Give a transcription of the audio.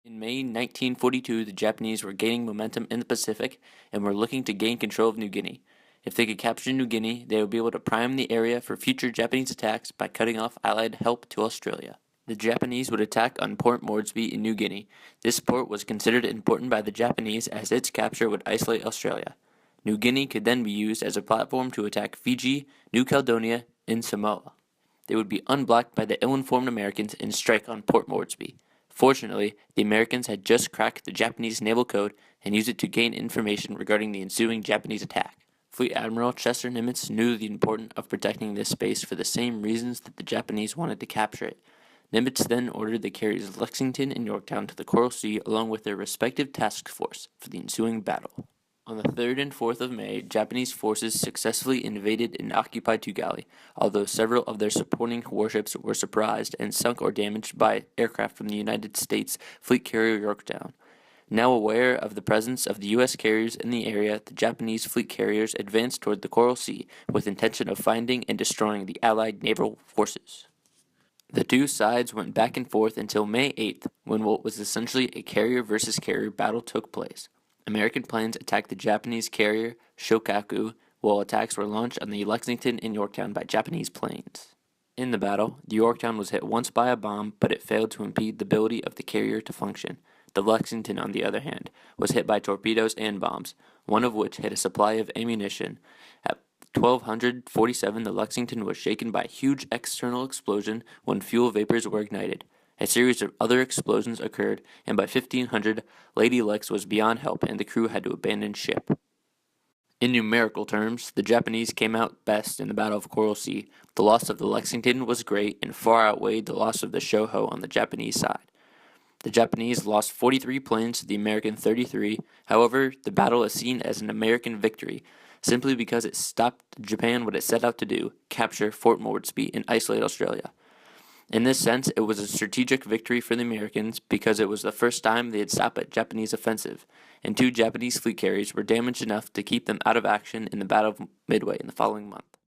In May 1942, the Japanese were gaining momentum in the Pacific and were looking to gain control of New Guinea. If they could capture New Guinea, they would be able to prime the area for future Japanese attacks by cutting off Allied help to Australia. The Japanese would attack on Port Moresby in New Guinea. This port was considered important by the Japanese as its capture would isolate Australia. New Guinea could then be used as a platform to attack Fiji, New Caledonia, and Samoa. They would be unblocked by the ill-informed Americans and strike on Port Moresby. Fortunately, the Americans had just cracked the Japanese naval code and used it to gain information regarding the ensuing Japanese attack. Fleet Admiral Chester Nimitz knew the importance of protecting this space for the same reasons that the Japanese wanted to capture it. Nimitz then ordered the carriers Lexington and Yorktown to the Coral Sea along with their respective task force for the ensuing battle. On the 3rd and 4th of May, Japanese forces successfully invaded and occupied Tugali, although several of their supporting warships were surprised and sunk or damaged by aircraft from the United States fleet carrier Yorktown. Now aware of the presence of the U.S. carriers in the area, the Japanese fleet carriers advanced toward the Coral Sea with intention of finding and destroying the Allied naval forces. The two sides went back and forth until May 8th, when what was essentially a carrier versus carrier battle took place. American planes attacked the Japanese carrier Shokaku, while attacks were launched on the Lexington and Yorktown by Japanese planes. In the battle, the Yorktown was hit once by a bomb, but it failed to impede the ability of the carrier to function. The Lexington, on the other hand, was hit by torpedoes and bombs, one of which hit a supply of ammunition. At 1247, the Lexington was shaken by a huge external explosion when fuel vapors were ignited. A series of other explosions occurred, and by 1500, Lady Lex was beyond help and the crew had to abandon ship. In numerical terms, the Japanese came out best in the Battle of Coral Sea. The loss of the Lexington was great and far outweighed the loss of the Shoho on the Japanese side. The Japanese lost 43 planes to the American 33. However, the battle is seen as an American victory, simply because it stopped Japan what it set out to do, capture Fort Moresby and isolate Australia. In this sense, it was a strategic victory for the Americans because it was the first time they had stopped a Japanese offensive, and 2 Japanese fleet carriers were damaged enough to keep them out of action in the Battle of Midway in the following month.